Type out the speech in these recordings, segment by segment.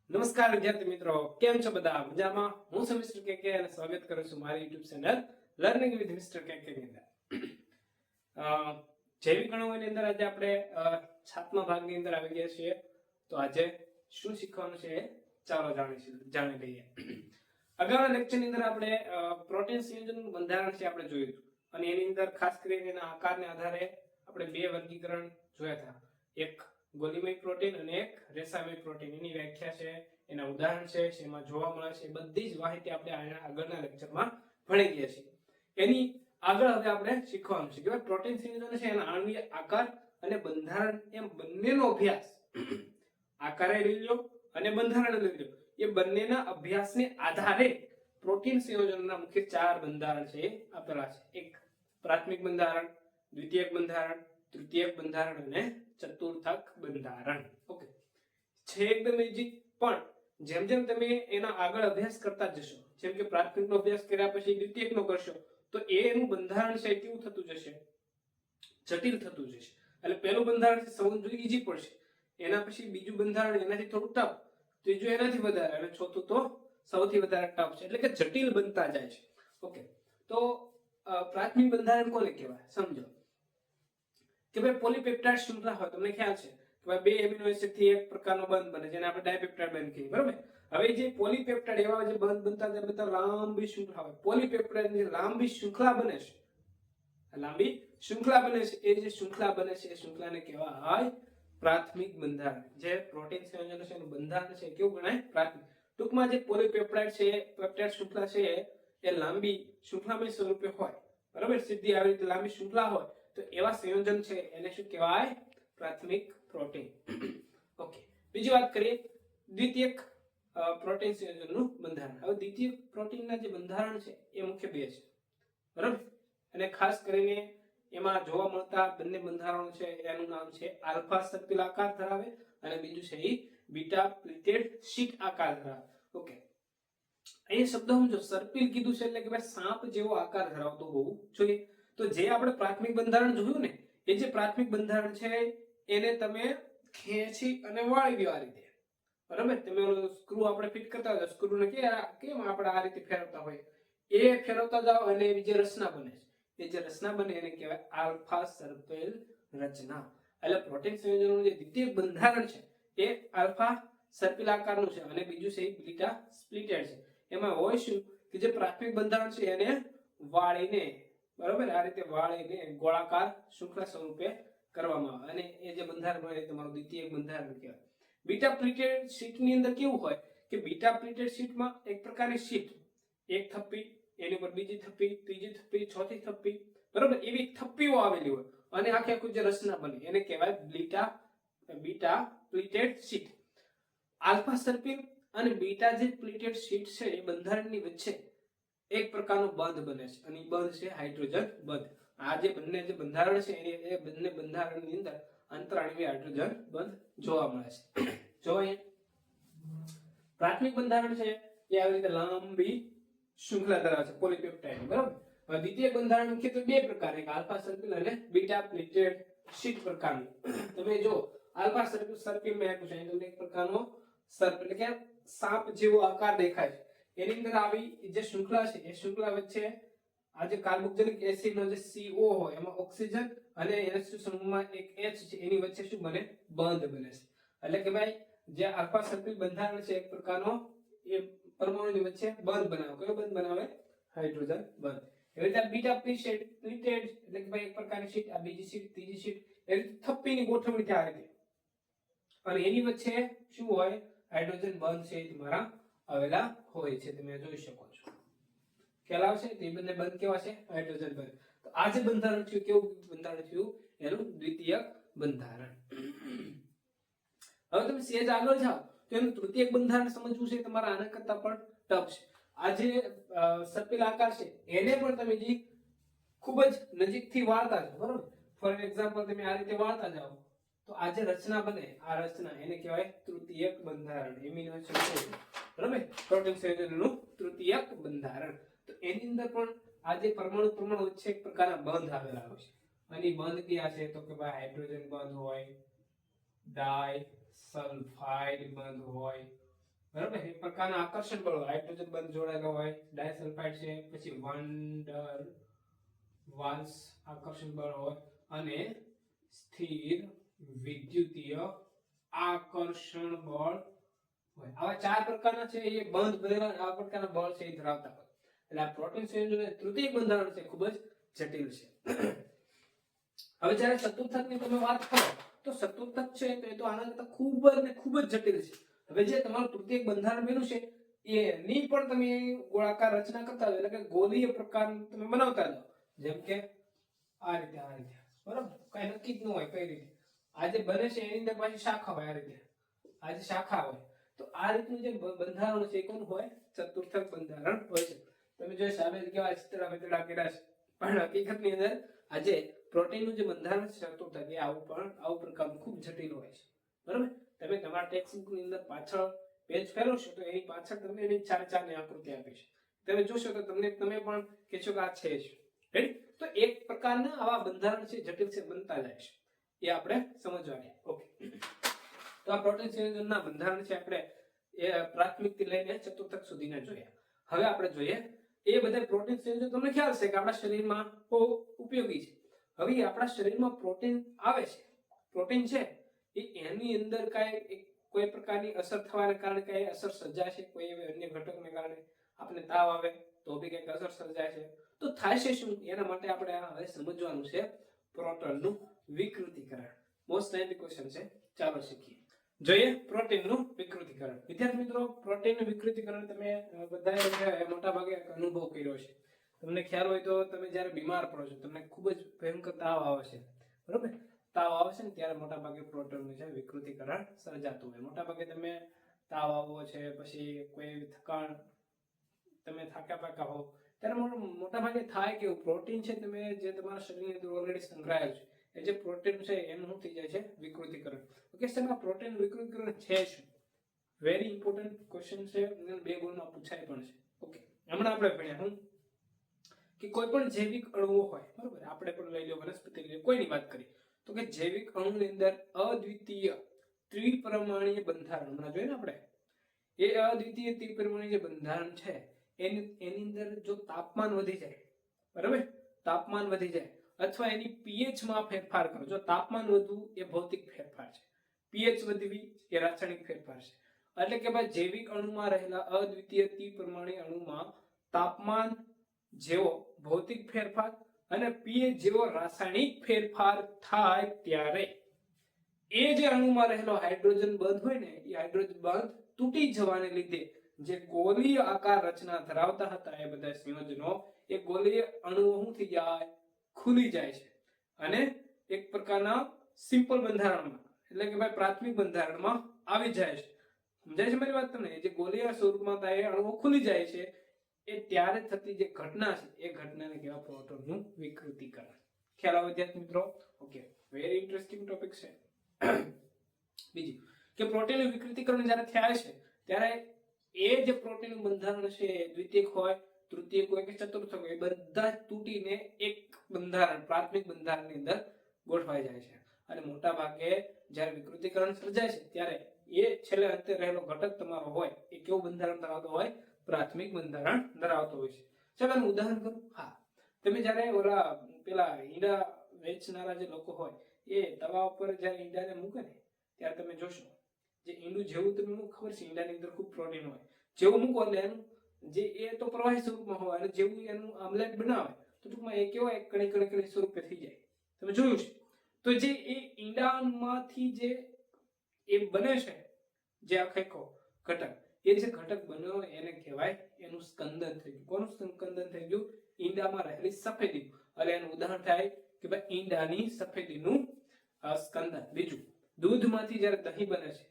નમસ્કાર વિદ્યાર્થી મિત્રો, કેમ છો બધા? મજામાં? હું છું મિસ્ટર કેકે અને સ્વાગત કરું છું મારી YouTube channel learning with mister KK ની અંદર. જૈવિક ગણોની અંદર આજે આપણે 7મા ભાગની અંદર આવી ગયા છીએ. તો આજે શું શીખવાનું છે ચાલો જાણી લઈએ. અગાઉના લેક્ચરની અંદર આપણે પ્રોટીન સંયોજનનું બંધારણ છે આપણે જોયું હતું અને એની અંદર ખાસ કરીને એના આકારને આધારે આપણે બે વર્ગીકરણ જોયા હતા. એક ગોલીમય પ્રોટીન અને એક રેસામય પ્રોટીન. એની વ્યાખ્યા છે, એના ઉદાહરણ છે, એમાં જોવા મળે છે, બધી જ માહિતી આપણે આગળના લેક્ચરમાં ભણી ગયા છીએ. એની આગળ હવે આપણે શીખવાનું છે કે પ્રોટીન સંયોજન છે એના આણ્વિય આકાર અને બંધારણ એમ બંનેનો અભ્યાસ. આકારે લઈ લો અને બંધારણ લઈ લો, એ બંનેના અભ્યાસને આધારે પ્રોટીન સંયોજનના મુખ્ય 4 બંધારણ છે આપેલા છે. એક પ્રાથમિક બંધારણ, દ્વિતીયક બંધારણ, તૃતીયક બંધારણ અને ચતુર્થક બંધારણ. ઓકે, છે એકદમ ઈઝી. પણ જેમ જેમ તમે એના આગળ અભ્યાસ કરતા જશો, જેમ કે પ્રાથમિકનો અભ્યાસ કર્યા પછી દ્વિતીયકનો કરશો, તો એનું બંધારણ છે કેવું થતું જશે? જટિલ થતું જશે. એટલે પહેલું બંધારણ સમજવું ઈઝી પડશે, એના પછી બીજું બંધારણ એનાથી થોડું ટફ, ત્રીજું એનાથી વધારે અને ચોથું તો સૌથી વધારે ટફ છે, એટલે કે જટિલ બનતા જાય છે. ઓકે, તો પ્રાથમિક બંધારણ કોને કહેવાય સમજો કે ભાઈ પોલીપેપ્ટાઇડ શૃંખલા હોય. તમને ખ્યાલ છે કે ભાઈ બે એમિનો એસિડ થી એક પ્રકારનો બંધ બને જેને આપણે ડાયપેપ્ટાઇડ બંધ કહીએ, બરાબર? હવે જે પોલીપેપ્ટાઇડ એવા જે બંધ બનતા જાય બધા લાંબી શૃંખલા હોય. પોલીપેપ્ટાઇડ ની લાંબી શૃંખલા બને છે, લાંબી શૃંખલા બને છે, એ જે શૃંખલા બને છે એ શૃંખલાને કહેવાય પ્રાથમિક બંધારણ. જે પ્રોટીન સંયોજન છે એનું બંધારણ છે કેવું ગણાય? પ્રાથમિક. ટૂંકમાં જે પોલીપેપ્ટાઇડ છે, પેપ્ટાઇડ શૃંખલા છે એ લાંબી શૃંખલામય સ્વરૂપે હોય, બરાબર? સીધી આવી રીતે લાંબી શૃંખલા હોય તો એવા સંયોજન છે એને શું કહેવાય? પ્રાથમિક પ્રોટીન. ઓકે, બીજી વાત કરીએ દ્વિતીયક પ્રોટીન સંયોજનનું બંધારણ. હવે દ્વિતીયક પ્રોટીનના જે બંધારણ છે એ મુખ્ય બે છે, બરાબર? અને ખાસ કરીને એમાં જોવા મળતા બંને બંધારણો છે એનું નામ છે આલ્ફા સર્પિલ આકાર ધરાવે અને બીજું છે એ બીટા પ્લીટેડ શીટ આકાર ધરાવે. ઓકે, અહીં શબ્દ સમજો, સર્પિલ કીધું છે એટલે કે ભાઈ સાપ જેવો આકાર ધરાવતો હોવું જોઈએ. તો જે આપણે પ્રાથમિક બંધારણ જોયું ને, એ જે પ્રાથમિક બંધારણ છે એને તમે ખેંચી અને વાળી દો આ રીતે, બરાબર? તમે સ્ક્રૂ આપણે ફિટ કરતા હોય, સ્ક્રૂ ને કેમ આપણે આ રીતે ફેરવતા હોય, એ ફેરવતા જાઓ અને જે રચના બને છે, એ જે રચના બને એને કહેવાય આલ્ફા સર્પિલ રચના. એટલે પ્રોટીન સંયોજનનું જે દ્વિતીયક બંધારણ છે એ આલ્ફા સર્પિલ આકારનું છે અને બીજું છે બીટા સ્પ્લિટેડ છે. એમાં હોય શું કે જે પ્રાથમિક બંધારણ છે એને વાળીને, બરાબર, આ રીતે વાળીને ગોળાકાર શૃંખલા સ્વરૂપે કરવામાં આવે અને એ જે બંધારણ હોય એ તમારું દ્વિતીયક બંધારણ કહેવાય. બીટા પ્લીટેડ શીટની અંદર કેવું હોય કે બીટા પ્લીટેડ શીટમાં એક પ્રકારની શીટ, એક થપ્પી, એની ઉપર બીજી થપ્પી, ત્રીજી થપ્પી, ચોથી થપ્પી, બરાબર? એવી થપ્પીઓ આવેલી હોય અને આખે આખું જે રચના બને એને કહેવાય બીટા પ્લીટેડ શીટ. આલ્ફા સર્પિલ અને બીટા જે પ્લીટેડ શીટ છે એ બંધારણની વચ્ચે એક પ્રકારનો બંધ બને છે અને એ બંધ છે હાઇડ્રોજન બંધ. આ જે બંને જે બંધારણ છે એ બંને બંધારણની અંદર અંતરાણવીય હાઇડ્રોજન બંધ જોવા મળે છે. જો પ્રાથમિક બંધારણ છે એ આવી રીતે લાંબી શૃંખલા ધરાવે છે પોલીપેપ્ટાઇડ, બરાબર? હવે દ્વિતીયક બંધારણ મુખ્યત્વે બે પ્રકાર, એક આલ્ફા સર્પિલ અને બીટા પ્લીટેડ શીટ પ્રકારનું. તમે જો આલ્ફા સર્પિલ માં આપ્યું છે તમને એક પ્રકારનો સર્પ એટલે કે સાપ જેવો આકાર દેખાય છે. એની અંદર આવી જે શૃંખલા છે એ શૃંખલા વચ્ચે આ જે કાર્બોક્સિલિક એસિડ નો જે CO હોય એમાં ઓક્સિજન અને NH2 સમૂહમાં એક H છે એની વચ્ચે શું બને? બંધ બને છે. એટલે કે ભાઈ જે આલ્ફા સર્પિલ બંધારણ છે એક પ્રકારનો એ પરમાણુની વચ્ચે બંધ બનાવે. કયો બંધ બનાવે? હાઇડ્રોજન બંધ. એવી રીતે બીટા પ્લીટેડ એટલે કે ભાઈ એક પ્રકારની શીટ, આ બીજી શીટ, ત્રીજી શીટ, એ રીતે થપ્પીની ગોઠવણી થાય આ રીતે અને એની વચ્ચે શું હોય? હાઇડ્રોજન બંધ છે તમારા આવેલા હોય છે, તમે જોઈ શકો છો. ખ્યાલ આવશે? તે બંને બંધ કેવા છે? હાઇડ્રોજન બંધ. તો આ જે બંધારણ થયું કેવું બંધારણ થયું? એનું દ્વિતીયક બંધારણ. હવે તમે સેજ આગળ જાઓ તો એનું તૃતીયક બંધારણ સમજવું છે તમારા આના કરતા પણ ટફ છે. આ જે સર્પિલ આકાર છે એને પણ તમે જે ખૂબ જ નજીકથી વાળતા જાઓ, બરોબર? ફોર એક્ઝામ્પલ તમે આ રીતે વાળતા જાઓ તો આ જે રચના બને, આ રચના એને કહેવાય તૃતીયક બંધારણ. એમિનો એસિડ, બરાબર? પ્રોટીન સંયોજનનું તૃતીયક બંધારણ. તો એની અંદર પણ આ જે પરમાણુ વચ્ચે એક પ્રકારના બંધ આવેલા હોય છે અને બંધ કયા છે તો કે ભાઈ હાઇડ્રોજન બંધ હોય, ડાય સલ્ફાઇડ બંધ હોય, બરાબર, એક પ્રકારના આકર્ષણ બળો, હાઇડ્રોજન બંધ જોડાયેલો હોય, ડાયસલ્ફાઇડ છે, પછી વાન્ડર વાલ્સ આકર્ષણ બળ હોય, અને સ્થિર વિદ્યુતીય આકર્ષણ બળ હોય. આવા 4 પ્રકારના છે એ બંધ ભરેલા આ પ્રકારના બળ છે એ ધરાવતા હોય. એટલે આ પ્રોટીન સંયોજનનું તૃતીય બંધારણ છે ખૂબ જ જટિલ છે. હવે જ્યારે ચતુર્થકની તમે વાત કરો તો ચતુર્થક છે તો એ તો આના કરતા ખૂબ જ જટિલ છે. હવે જે તમારું તૃતીય બંધારણ બન્યું છે એની પણ તમે ગોળાકાર રચના કરતા હોય, એટલે કે ગોળીય પ્રકાર તમે બનાવતા જાઓ, જેમ કે આ રીતે બરાબર, કઈ નક્કી જ ન હોય કઈ રીતે આ જે બને છે એની અંદર પાછી શાખા હોય, આ રીતે આ જે શાખા હોય, તો આ રીતનું જે બંધારણ છે એ કોનું હોય? ચતુર્થક બંધારણ હોય છે. તમે જોઈ સામે કેવા ચિત્રા કર્યા છે, પણ હકીકતની અંદર આજે પ્રોટીનનું જે બંધારણ છે ચતુર્થક એ આવું પ્રકારનું ખૂબ જટિલ હોય છે. બરાબર, તમે તમારા ટેક્સ્ટબુકની અંદર પાછળ પેજ ફેરવશો તો એની પાછળ તમને એની 4 ની આકૃતિ આપી છે. તમે જોશો તો તમે પણ કહેશો કે આ છે જ. રાઈટ? તો એક પ્રકારના આવા બંધારણ છે જટિલ છે બનતા જાય છે, એ આપણે સમજવાની. ઓકે, તો આ પ્રોટીન સંયોજનના બંધારણ છે આપણે એ પ્રાથમિક થી લઈને ચતુર્થક સુધીના જોયા. હવે આપણે જોઈએ એ બધા પ્રોટીન સંયોજન તમને ખ્યાલ છે કે આપણા શરીરમાં બહુ ઉપયોગી છે. હવે આપણા શરીરમાં પ્રોટીન આવે છે, પ્રોટીન છે એ એની અંદર કોઈ પ્રકારની અસર થવાને કારણે કઈ અસર સર્જાય છે, કોઈ અન્ય ઘટકને કારણે આપણે તાવ આવે તો બી કઈક અસર સર્જાય છે. તો થાય છે શું? એના માટે આપણે હવે સમજવાનું છે પ્રોટોનનું વિકૃતિકરણ. મોસ્ટ ટાઈમ ક્વેશ્ચન છે, ચાલો શીખીએ. જોઈએ પ્રોટીનનું વિકૃતિકરણ. વિદ્યાર્થી મિત્રો, પ્રોટીનનું વિકૃતિકરણ તમે બધાએ મોટા ભાગે અનુભવ કર્યો છે. તમને ખ્યાલ હોય તો તમે જ્યારે બીમાર પડો છો, તમને ખૂબ જ ભયંકર તાવ આવે છે, બરોબર, તાવ આવે છે ને ત્યારે મોટા ભાગે પ્રોટોનનું છે વિકૃતિકરણ સર્જાતું હોય. મોટા ભાગે તમે તાવ આવવો છે, પછી કોઈ થકાણ, તમે થાક્યા પાકા હો, ત્યારે મોટા ભાગે થાય કે પ્રોટીન છે તમે જે તમારા શરીરની અંદર ઓલરેડી સંગ્રહાયેલ છે એ જે પ્રોટીન છે એનું શું થઈ જાય છે? વિકૃતિકરણ. ઓકે, સાહેબ, પ્રોટીન વિકૃતિકરણ છે શું? વેરી ઇમ્પોર્ટન્ટ ક્વેશ્ચન છે, 2 ગુણમાં પૂછાય પણ છે. ઓકે, હમણાં આપણે ભણ્યા હું કે કોઈ પણ જૈવિક અણુઓ હોય, બરોબર, આપણે પણ લઈ લો, વનસ્પતિ લઈ લો, કોઈની વાત કરીએ તો કે જૈવિક અણુની અંદર અદ્વિતીય ત્રિપરિમાણીય બંધારણ, હમણાં જોઈએ ને આપણે, એ અદ્વિતીય ત્રિપરિમાણીય જે બંધારણ છે એની અંદર જો તાપમાન વધી જાય, બરાબર, તાપમાન વધી જાય અથવા એની પીએચ માં ફેરફાર કરો, જો તાપમાન વધવું એ ભૌતિક ફેરફાર છે, પીએચ વધવી એ રાસાયણિક ફેરફાર છે. એટલે કે ભાઈ જૈવિક અણુમાં રહેલા અદ્વિતીય ત્રિપરિમાણીય અણુમાં તાપમાન જેવો ભૌતિક ફેરફાર અને પીએચ જેવો રાસાયણિક ફેરફાર થાય ત્યારે એ જે અણુમાં રહેલો હાઇડ્રોજન બંધ હોય ને એ હાઇડ્રોજન બંધ તૂટી જવાને લીધે જે ગોળીય આકાર રચના ધરાવતા હતા એ બધા સંયોજનો, એ ગોળીય અણુઓ શું થઈ જાય? ખુલી જાય છે અને એક પ્રકારના સિમ્પલ બંધારણમાં, એટલે કે ભાઈ પ્રાથમિક બંધારણમાં આવી જાય છે. સમજાય છે મારી વાત તમને? જે ગોળીય સ્વરૂપમાં હતા એ અણુઓ ખુલી જાય છે, એ ત્યારે થતી જે ઘટના છે એ ઘટનાને કહેવાય પ્રોટોનનું વિકૃતિકરણ. ખ્યાલ આવે વિદ્યાર્થી મિત્રો? ઓકે, વેરી ઇન્ટરેસ્ટિંગ ટોપિક છે. બીજું કે પ્રોટીનનું વિકૃતિકરણ જ્યારે થાય છે ત્યારે એ જે પ્રોટીનનું બંધારણ છે દ્વિતીયક હોય, તૃતીયક હોય કે ચતુર્થક હોય, બધા તૂટીને એક બંધારણ, પ્રાથમિક બંધારણની અંદર ગોઠવાઈ જાય છે. અને મોટા ભાગે જ્યારે વિકૃતિકરણ સર્જાય છે ત્યારે એ છેલ્લે અંતે રહેલો ઘટક તમારો હોય એ કેવું બંધારણ ધરાવતો હોય? પ્રાથમિક બંધારણ ધરાવતો હોય છે. ચાલો એનું ઉદાહરણ કરું. હા, તમે જ્યારે ઓલા પેલા ઈંડા વેચનારા જે લોકો હોય એ તવા ઉપર જ્યારે ઈંડાને મૂકે ને ત્યારે તમે જોશો જે ઈંડું જેવું તમે મૂકો, ખબર છે ઈંડાની અંદર ખૂબ પ્રોટીન હોય, જેવું મૂકો એટલે એનું જે એ તો પ્રવાહી સ્વરૂપમાં હોય અને જેવું એનું આમલેટ બનાવે તો ટૂંકમાં એ કેવો એક કણી સ્વરૂપે થઈ જાય. તમે જોયું છે? તો જે એ ઈંડામાંથી જે એ બને છે જે આખો ઘટક, એ જે ઘટક બન્યો એને કહેવાય એનું સ્કંદન થઈ ગયું. કોનું સ્કંદન થઈ ગયું? ઈંડામાં રહેલી સફેદી. એટલે એનું ઉદાહરણ થાય કે ભાઈ ઈંડાની સફેદીનું સ્કંદન. બીજું, દૂધમાંથી જ્યારે દહીં બને છે,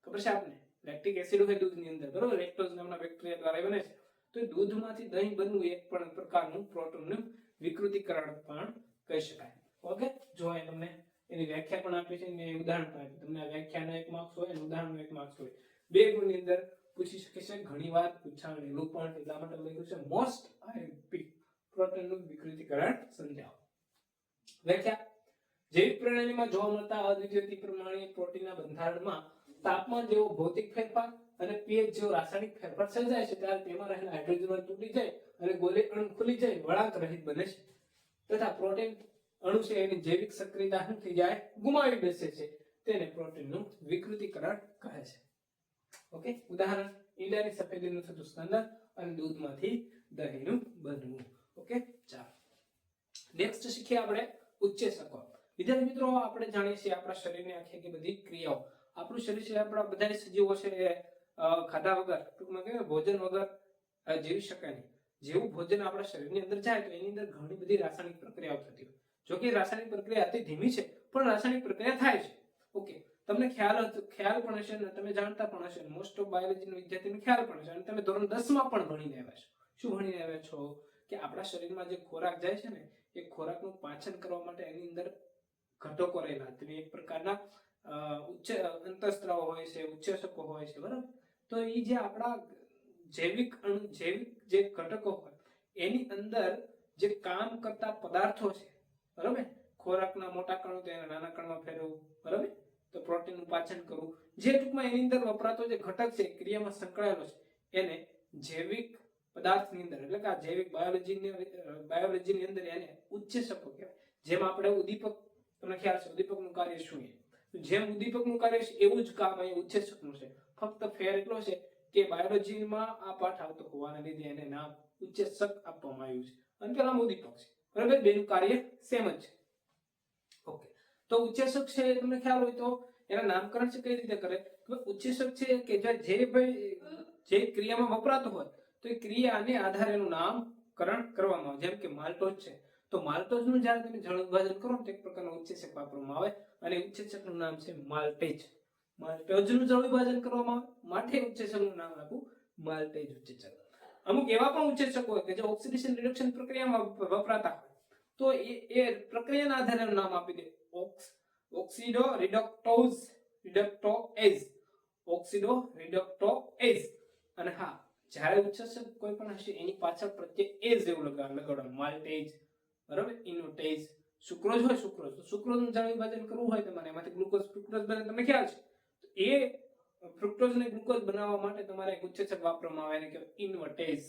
ખબર છે આપને? લેક્ટિક એસિડ હોય દૂધની અંદર, બરોબર, લેક્ટોઝ નામના બેક્ટેરિયા દ્વારા બને છે. તો એ દૂધમાંથી દહીં બનવું એક પણ પ્રકારનું પ્રોટોનનું વિકૃતિકરણ પણ કહી શકાય. ઓકે, જો એ તમને એની વ્યાખ્યા પણ આપી છે અને ઉદાહરણ પણ આપ્યું. તમને આ વ્યાખ્યાનો 1 માર્ક્સ હોય અને ઉદાહરણનો 1 માર્ક્સ હોય. 2 ગુણની અંદર પૂછી શકે છે, ઘણીવાર પૂછાણેલું પણ, એટલા માટે લખ્યું છે મોસ્ટ આઈએમપી પ્રોટોનનું વિકૃતિકરણ સમજાવો. વ્યાખ્યા: જૈવિક પ્રણાલીમાં જોવા મળતા અદ્વિતીય ત્રિપરિમાણીય પ્રોટીનના બંધારણમાં તાપમાન જેવો ભૌતિક ફેરફાર અને pH જેવો રાસાયણિક ફેરફાર સર્જાય છે ત્યારે તેમાં રહેલા હાઇડ્રોજન તૂટી જાય અને ગોળી અણુ ખુલી જાય વળાંક રહિત બને છે તથા પ્રોટીન અણુ છે એની જૈવિક સક્રિયતા શું થઈ જાય ગુમાવી બેસે છે તેને પ્રોટીનનું વિકૃતિકરણ કહે છે ઓકે ઉદાહરણ ઈંડાની સફેદીનું થતું સ્તંદન અને દૂધમાંથી દહીંનું બનવું ઓકે ચાલો નેક્સ્ટ શીખીએ આપણે ઉચ્ચેસકો વિદ્યાર્થી મિત્રો આપણે જાણીએ છીએ આપણા શરીરની આખી બધી ક્રિયાઓ આપણું શરીર છે આપણા બધા સજીવો છે ખાધા વગર ટૂંકમાં કહેવાય ભોજન વગર જીવી શકાય નહીં જેવું ભોજન આપણા શરીરની અંદર જાય તો એની અંદર ઘણી બધી રાસાયણિક પ્રક્રિયાઓ થતી હોય જો કે રાસાયણિક પ્રક્રિયા અતિ ધીમી છે પણ રાસાયણિક પ્રક્રિયા થાય છે ઓકે તમને ખ્યાલ પણ હશે અને તમે જાણતા પણ હશે મોસ્ટ ઓફ બાયોલોજીના વિદ્યાર્થીને ખ્યાલ પણ હશે અને તમે ધોરણ 10 માં પણ ભણીને આવ્યા છો શું ભણીને આવ્યા છો કે આપણા શરીરમાં જે ખોરાક જાય છે ને એ ખોરાકનું પાચન કરવા માટે એની અંદર ઘટકો રહેલા છે એક પ્રકારના ઉચ્ચ અંતઃસ્ત્રાવો હોય છે ઉચ્ચેસકો હોય છે બરાબર તો એ જે આપણા જૈવિક જે ઘટકો હોય એની અંદર જે કામ કરતા પદાર્થો છે બરાબર ખોરાકના મોટા કણો તો એના નાના કણમાં ફેરવવું બરાબર તો પ્રોટીનનું પાચન કરવું જે ટૂંકમાં એની અંદર વપરાતો જે ઘટક છે ક્રિયામાં સંકળાયેલો છે એને જૈવિક પદાર્થની અંદર એટલે કે આ જૈવિક બાયોલોજીની અંદર એને ઉચ્ચેસકો કહેવાય જેમ આપણે ઉદ્દીપક તમને ખ્યાલ છે ઉદ્દીપકનું કાર્ય શું છે જેમ ઉદ્દીપકનું કાર્ય છે એવું જ કામ અહીં ઉચ્ચેસકનું છે ફક્ત ફેર એટલો છે કે બાયોલોજીમાં આ પાઠ આવતો હોવાને લીધે એને નામ ઉચ્ચેસક આપવામાં આવ્યું છે અને પેલા ઉદ્દીપક છે બરાબર બેનું કાર્ય સેમ જ છે ઓકે તો ઉચ્ચેસક છે તમને ખ્યાલ હોય તો એના નામકરણ છે કઈ રીતે કરે કે ઉચ્ચેસક છે કે જે ક્રિયામાં વપરાતો હોય તો એ ક્રિયાને આધારે એનું નામકરણ કરવામાં આવે જેમ કે માલ્ટોઝ છે તો માલ્ટોઝનું જ્યારે તમે જળ વિભાજન કરો તો એક પ્રકારનો ઉચ્ચેસક વાપરવામાં આવે અને ઉચ્ચેસકનું નામ છે માલ્ટેજ માલ્ટોઝનું જળ વિભાજન કરવામાં આવે માટે ઉચ્ચેસકનું નામ આપ્યું માલ્ટેજ ઉચ્ચેસક અમુક એવા પણ ઉચ્ચેસકો હોય કે જે ઓક્સિડેશન રિડક્શન પ્રક્રિયામાં વપરાતા હોય તો એ પ્રક્રિયાના આધારે એનું નામ આપી દે ઓક્સિડો રિડક્ટોએઝ અને હા જ્યારે ઉચ્ચેસક કોઈ પણ હશે એની પાછળ પ્રત્યે એઝ એવું લગાડવાનું માલ્ટેજ બરાબર ઇનોટેઝ સુક્રોઝ હોય સુક્રોઝ તો સુક્રોઝનું જળ વિભાજન કરવું હોય તમારે એમાંથી ગ્લુકોઝ ફ્રુક્ટોઝ બને તમને ખ્યાલ છે તો એ ફ્રુક્ટોઝ ને ગ્લુકોઝ બનાવવા માટે તમારે એક ઉચ્ચેસક વાપરવામાં આવે એને કહેવાય ઇન્વર્ટેઝ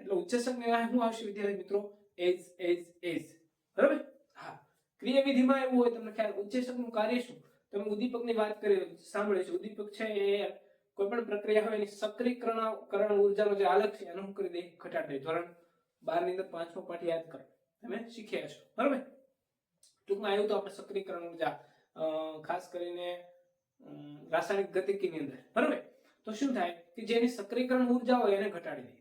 એટલે ઉચ્ચેસક ને શું આવશે વિદ્યાર્થી મિત્રો એઝ બરાબર હા ક્રિયાવિધિમાં એવું હોય તમને ખ્યાલ ઉચ્ચેસકનું કાર્ય શું તમે ઉદ્દીપકની વાત કરી સાંભળે છે ઉદ્દીપક છે એ કોઈ પણ પ્રક્રિયા હોય એની સક્રિયકરણ ઉર્જાનો જે આલેખ છે એનું કરી દે ઘટાડી દે ધોરણ 12 ની અંદર 5મો પાઠ યાદ કરો તમે શીખ્યા છો બરાબર ટૂંકમાં આવ્યું તો આપણે સક્રિયકરણ ઉર્જા ખાસ કરીને રાસાયણિક ગતિકીની અંદર બરાબર તો શું થાય કે જેની સક્રિયકરણ ઉર્જા હોય એને ઘટાડી દે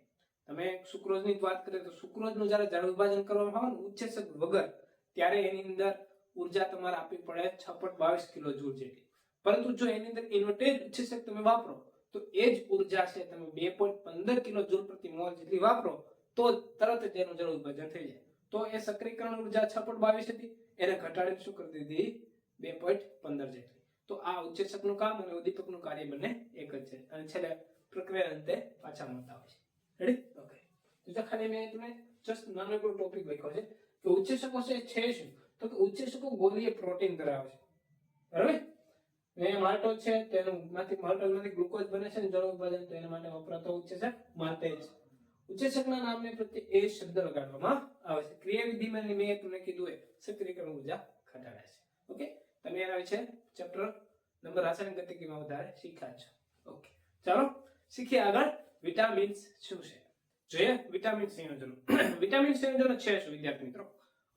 તમે સુક્રોઝની વાત કરીએ તો સુક્રોઝનું જ્યારે જળ વિભાજન કરવામાં આવે ને ઉચ્ચેસક વગર ત્યારે એની અંદર ઉર્જા તમારે આપવી પડે 6.22 કિલો જૂલ જેટલી પરંતુ જો એની અંદર ઇન્વર્ટેડ ઉચ્ચેસક તમે વાપરો તો એ જ ઉર્જા છે તમે 2.15 કિલો જૂલ પ્રતિ મોલ જેટલી વાપરો તો તરત જ એનું જળ વિભાજન થઈ જાય તો એ સક્રિયકરણ ઉર્જા 6.22 હતી એને ઘટાડીને શું કરી દીધી 2.15 જેટલી તો આ ઉચ્ચેસકનું કામ અને ઉદ્દીપકનું કાર્ય બંને એક જ છે અને છેલ્લે પ્રક્રિયા અંતે પાછા મળતા હોય છે રેડી ઓકે તો ખાલી મેં તમને જસ્ટ નાનો એક ટોપિક લખ્યો છે કે ઉચ્ચેસકો છે શું તો કે ઉચ્ચેસકો ગોળીય પ્રોટીન ધરાવે છે બરાબર એ માલ્ટોઝ છે માલ્ટોઝમાંથી ગ્લુકોઝ બને છે ને જળ વિભાજન તો એના માટે વપરાતો ઉચ્ચેસક માલ્ટેઝ ઉચ્ચેસકના નામને પ્રત્યે એ શબ્દ લગાડવામાં આવે છે ક્રિયાવિધિમાં મેં તમને કીધું એ સક્રિયકરણ ઉર્જા ઘટાડે છે ઓકે તમે એના વિશે ચેપ્ટર નંબર રાસાયણિક ગતિકીમાં વધારે શીખ્યા છો ઓકે ચાલો શીખીએ આગળ વિટામિન્સ શું છે જોઈએ વિટામિન સંયોજનો વિટામિન સંયોજનો છે શું વિદ્યાર્થી મિત્રો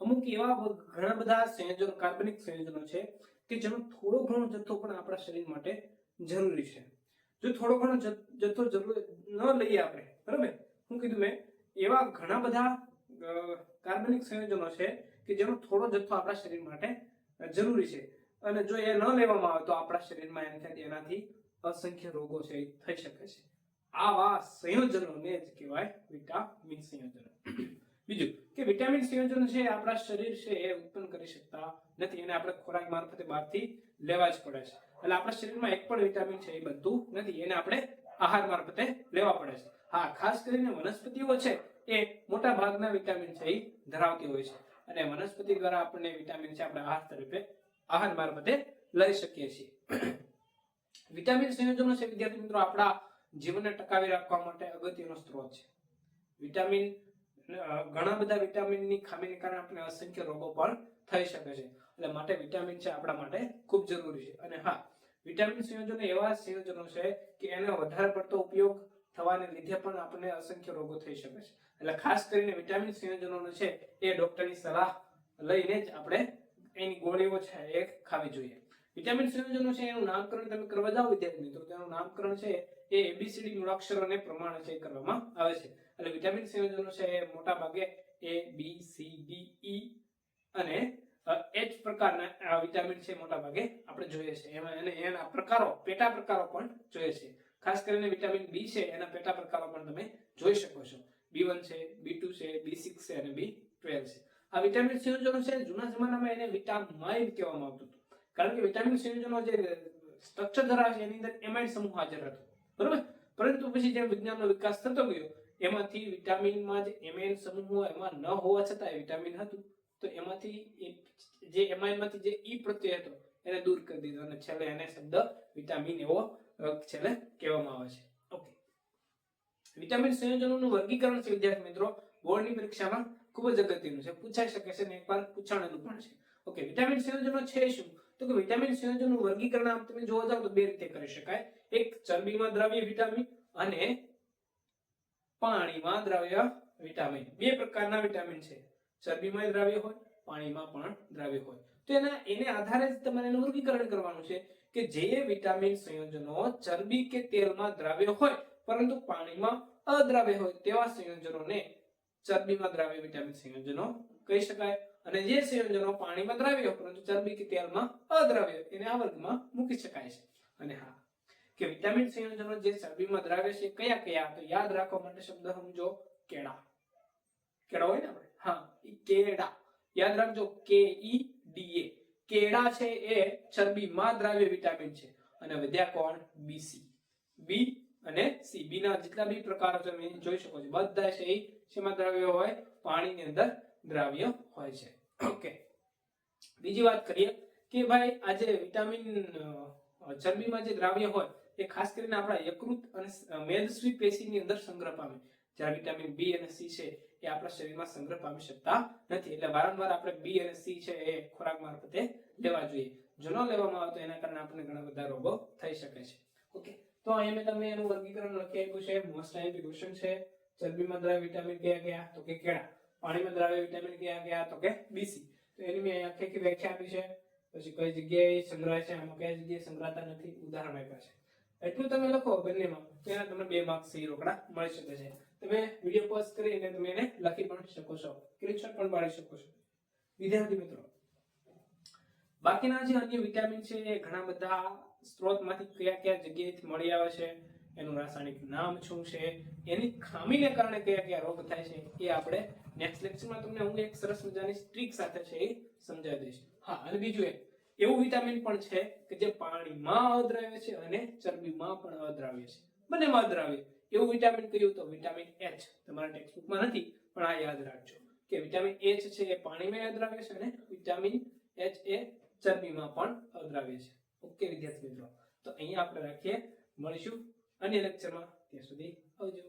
અમુક એવા ઘણા બધા સંયોજનો કાર્બનિક સંયોજનો છે કે જેનો થોડો ઘણો જથ્થો પણ આપણા શરીર માટે જરૂરી છે જો થોડો ઘણો જથ્થો જરૂર ન લઈએ આપણે બરાબર હું કીધું મેં એવા ઘણા બધા કાર્બનિક સંયોજનો છે કે જેનો થોડો જથ્થો આપણા શરીર માટે જરૂરી છે અને જો એ ન લેવામાં આવે તો આપણા શરીરમાં એનાથી અસંખ્ય રોગો છે થઈ શકે છે આવા સંયોજનોને જ કહેવાય વિટામિન સંયોજનો બીજું કે વિટામિન સંયોજનો છે આપણા શરીર છે એ ઉત્પન્ન કરી શકતા નથી એને આપણે ખોરાક મારફતે બહારથી લેવા જ પડે છે એટલે આપણા શરીરમાં એક પણ વિટામિન છે એ બનતું નથી એને આપણે આહાર મારફતે લેવા પડે છે હા ખાસ કરીને વનસ્પતિઓ છે એ મોટા ભાગના વિટામિન છે એ ધરાવતી હોય છે અને વનસ્પતિ દ્વારા આપણને વિટામિન છે આપણે આહાર મારફતે લઈ શકીએ છીએ વિટામિન સંયોજનો છે વિદ્યાર્થી મિત્રો આપણા જીવનને ટકાવી રાખવા માટે અગત્યનો સ્ત્રોત છે. વિટામિન ઘણા બધા વિટામિનની ખામીને કારણે આપણે અસંખ્ય રોગો પણ થઈ શકે છે. એટલે માટે વિટામિન છે આપણા માટે ખૂબ જરૂરી છે. અને હા, વિટામિન સંયોજનો એવા સંયોજનો છે કે એનો વધારે પડતો ઉપયોગ થવાને લીધે પણ આપણને અસંખ્ય રોગો થઈ શકે છે. એટલે ખાસ કરીને વિટામિન સંયોજનોનો છે એ ડોક્ટરની સલાહ લઈને જ આપણે એની ગોળીઓ છે એ ખાવી જોઈએ. વિટામિન સંયોજનો છે એનું નામકરણ તમે કરવા જાઓ વિદ્યાર્થી મિત્રો, તેનું નામકરણ છે એ એબીસીડી મૂળાક્ષરોને પ્રમાણે છે કરવામાં આવે છે. એટલે વિટામિન સંયોજનો છે એ મોટા ભાગે એ બી સી ડી ઈ અને એચ પ્રકારના વિટામિન છે મોટા ભાગે આપણે જોઈએ છે. એમાં એના પ્રકારો, પેટા પ્રકારો પણ જોઈએ છે. ખાસ કરીને વિટામિન બી છે એના પેટા પ્રકારો પણ તમે જોઈ શકો છો. B1 છે, B2 છે, B6 છે અને B12 છે. આ વિટામિન સંયોજનો છે જૂના જમાનામાં એને વિટામાઇન કહેવામાં આવતું હતું. કારણ કે વિટામિન સંયોજનો જે સ્ટ્રક્ચર ધરાવે છે એની અંદર એમાઇન સમૂહ હાજર હતો, બરોબર. પરંતુ પછી જેમ વિજ્ઞાનનો વિકાસ થતો ગયો એમાંથી વિટામિનમાં જે એમાઇન સમૂહ એમાં ન હોવા છતાં વિટામિન હતું, તો એમાંથી જે એમાઇનમાંથી જે ઈ પ્રત્યય હતો એને દૂર કરી દીધો અને છેલ્લે એને શબ્દ વિટામિન એવો છેલ્લે કહેવામાં આવે છે. ઓકે, વિટામિન સંયોજનોનું વર્ગીકરણ છે વિદ્યાર્થી મિત્રો બોર્ડની પરીક્ષામાં ખૂબ જ અગત્યનું છે, પૂછાઈ શકે છે ને એકવાર પૂછાણેલું પણ છે. ઓકે, વિટામિન સંયોજનો છે શું? તો કે વિટામિન સંયોજનનું વર્ગીકરણ આમ તમે જોવા જાવ તો બે રીતે કરી શકાય. એક ચરબીમાં દ્રાવ્ય વિટામિન અને પાણીમાં દ્રાવ્ય વિટામિન. બે પ્રકારના વિટામિન છે, ચરબીમાં દ્રાવ્ય હોય, પાણીમાં પણ દ્રાવ્ય હોય. તો એને આધારે જ તમારે એનું વર્ગીકરણ કરવાનું છે કે જે વિટામિન સંયોજનો ચરબી કે તેલમાં દ્રાવ્ય હોય પરંતુ પાણીમાં અદ્રાવ્ય હોય તેવા સંયોજનોને ચરબીમાં દ્રાવ્ય વિટામિન સંયોજનો કહી શકાય. અને જે સંયોજનો પાણીમાં દ્રાવ્ય પરંતુ ચરબી કે તેલમાં અદ્રાવ્ય એને આ વર્ગમાં મૂકી શકાય છે. અને હા, કે વિટામિન સંયોજનો જે ચરબીમાં દ્રાવ્ય છે કયા કયા, તો યાદ રાખવા માટે શબ્દ સમજો કેળા. કેળા હોય ને આપણે, હા, કેળા યાદ રાખજો, KEDA. કેળા છે એ ચરબીમાં દ્રાવ્ય વિટામિન છે. અને વધ્યા કોણ? બીસી. બી અને સી, બી ના જેટલા બી પ્રકારો તમે જોઈ શકો છો બધા છે એ શેમાં દ્રાવ્ય હોય? પાણીની અંદર દ્રાવ્ય હોય છે. ઓકે, બીજી વાત કરીએ કે ભાઈ આજે વિટામિન ચરબીમાં જે દ્રાવ્ય હોય એ ખાસ કરીને આપણા યકૃત અને મેદસ્વી પેશીની અંદર સંગ્રહ પામે, જ્યારે વિટામિન બી અને સી છે એ આપણા શરીરમાં સંગ્રહ પામી શકતા નથી. એટલે વારંવાર આપણે બી અને સી છે એ ખોરાક મારફતે લેવા જોઈએ. જો ન લેવામાં આવે તો એના કારણે આપણને ઘણા બધા રોગો થઈ શકે છે. ઓકે, તો અહીં મેં તમને એનું વર્ગીકરણ લખી આપ્યું છે. મોસ્ટ આઈએમપી ક્વેશ્ચન છે. ચરબીમાં દ્રાવ્ય વિટામિન કયા કયા? તો કે કેળા. પાણીમાં દ્રાવ્ય વિટામિન કયા કયા? તો કે બીસી. તો એની મેં આખી વ્યાખ્યા આપી છે. પછી કઈ જગ્યાએ સંગ્રહાય છે, આમાં કઈ જગ્યાએ સંગ્રહતા નથી, ઉદાહરણ આપ્યા છે. એટલું તમે લખો બંનેમાં, તેના તમને 2 માર્ક્સ સહી રોકડા મળી શકે છે. તમે વિડિયો પોઝ કરીને તમે એને લખી પણ શકો છો, સ્ક્રીનશોટ પણ પાડી શકો છો. વિદ્યાર્થી મિત્રો, બાકીના જે અન્ય વિટામિન છે એ ઘણા બધા સ્ત્રોતમાંથી કયા કયા જગ્યાએથી મળી આવે છે, એનું રાસાયણિક નામ શું છે, એની ખામીને કારણે કયા કયા રોગ થાય છે એ આપણે નેક્સ્ટ લેક્ચરમાં તમને હું એક સરસ મજાની ટ્રીક સાથે છે એ સમજાવી દઈશ. હા, અને બીજું એવું વિટામિન પણ છે કે જે પાણીમાં અદ્રાવ્ય છે અને ચરબીમાં પણ અદ્રાવ્ય છે, બંનેમાં અદ્રાવ્ય. એવું વિટામિન કયું? તો વિટામિન H. તમારા ટેક્સ્ટબુકમાં નથી પણ આ યાદ રાખજો કે વિટામિન H છે એ પાણીમાં અદ્રાવ્ય છે અને વિટામિન H એ ચરબીમાં પણ અદ્રાવ્ય છે. ઓકે વિદ્યાર્થી મિત્રો, તો અહીંયા આપણે રાખીએ, મળીશું અન્ય લેક્ચરમાં. ત્યાં સુધી આવજો.